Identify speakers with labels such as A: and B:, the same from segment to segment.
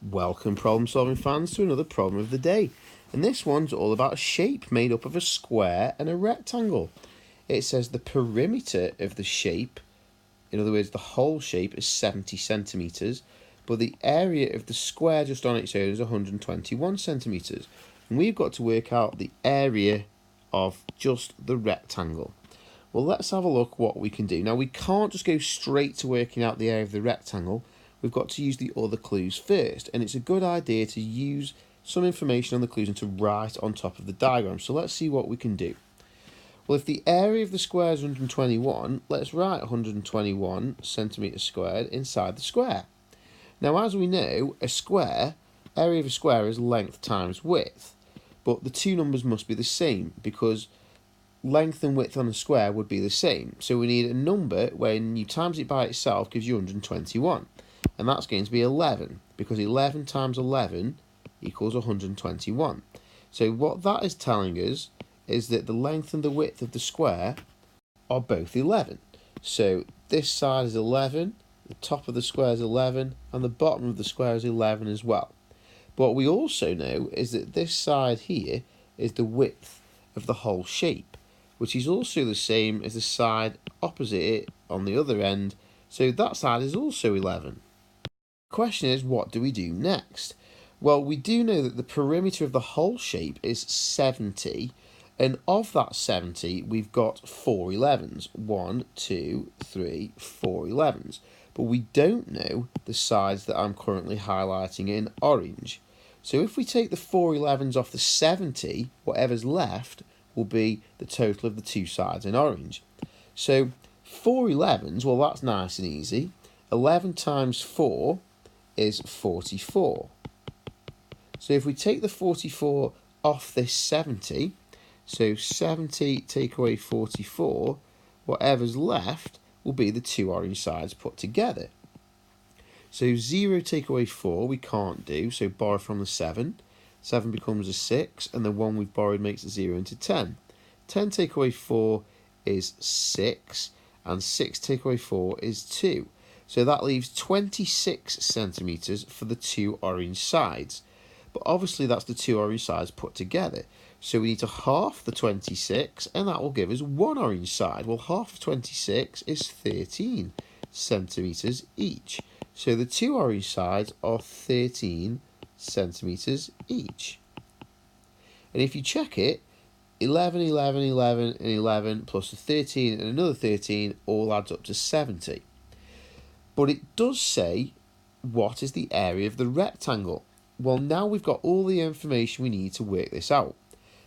A: Welcome, problem solving fans, to another problem of the day. And this one's all about a shape made up of a square and a rectangle. It says the perimeter of the shape, in other words, the whole shape, is 70 centimetres, but the area of the square just on its own is 121 centimetres. And we've got to work out the area of just the rectangle. Well, let's have a look what we can do. Now, we can't just go straight to working out the area of the rectangle. We've got to use the other clues first, and it's a good idea to use some information on the clues and to write on top of the diagram. So let's see what we can do. Well, if the area of the square is 121, let's write 121 centimetres squared inside the square. Now, as we know, area of a square is length times width, but the two numbers must be the same because length and width on a square would be the same. So we need a number when you times it by itself gives you 121. And that's going to be 11, because 11 times 11 equals 121. So what that is telling us is that the length and the width of the square are both 11. So this side is 11, the top of the square is 11, and the bottom of the square is 11 as well. But what we also know is that this side here is the width of the whole shape, which is also the same as the side opposite it on the other end, so that side is also 11. The question is, what do we do next? Well, we do know that the perimeter of the whole shape is 70, and of that 70, we've got 4 11s. 1, 2, 3, 4 11s. But we don't know the sides that I'm currently highlighting in orange. So if we take the 4 11s off the 70, whatever's left will be the total of the two sides in orange. So 4 11s, well, that's nice and easy. 11 times 4 is 44. So if we take the 44 off this 70, so 70 take away 44, whatever's left will be the two orange sides put together. So 0 take away 4 we can't do, so borrow from the 7. 7 becomes a 6, and the 1 we've borrowed makes it 0 into 10. 10 take away 4 is 6, and 6 take away 4 is 2. So that leaves 26 centimetres for the two orange sides. But obviously that's the two orange sides put together. So we need to half the 26, and that will give us one orange side. Well, half of 26 is 13 centimetres each. So the two orange sides are 13 centimetres each. And if you check it, 11, 11, 11 and 11 plus a 13 and another 13 all adds up to 70. But it does say, what is the area of the rectangle? Well, now we've got all the information we need to work this out,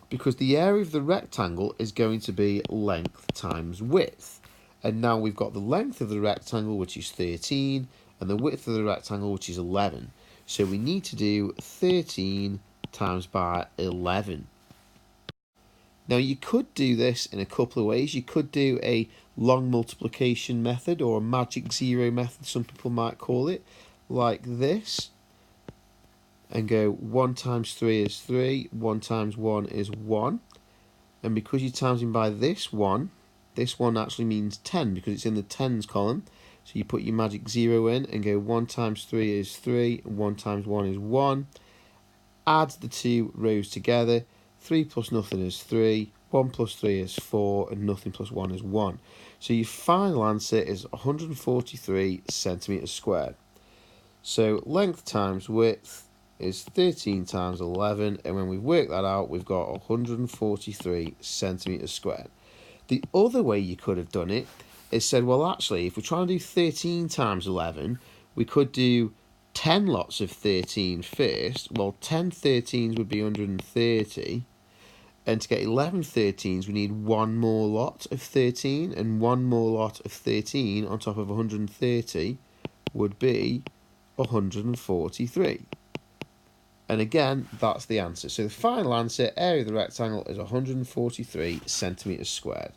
A: because the area of the rectangle is going to be length times width. And now we've got the length of the rectangle, which is 13, and the width of the rectangle, which is 11. So we need to do 13 times by 11. Now, you could do this in a couple of ways. You could do a long multiplication method, or a magic zero method, some people might call it, like this, and go 1 times 3 is 3, 1 times 1 is 1, and because you're timesing by this one actually means 10 because it's in the tens column, so you put your magic 0 in and go 1 times 3 is 3, 1 times 1 is 1, add the two rows together, 3 plus nothing is 3, 1 plus 3 is 4, and nothing plus 1 is 1. So your final answer is 143 centimetres squared. So length times width is 13 times 11, and when we've worked that out, we've got 143 centimetres squared. The other way you could have done it is said, well, actually, if we're trying to do 13 times 11, we could do 10 lots of 13 first. Well, 10 13s would be 130, and to get 11 13s, we need one more lot of 13, and one more lot of 13 on top of 130 would be 143. And again, that's the answer. So the final answer, area of the rectangle, is 143 centimetres squared.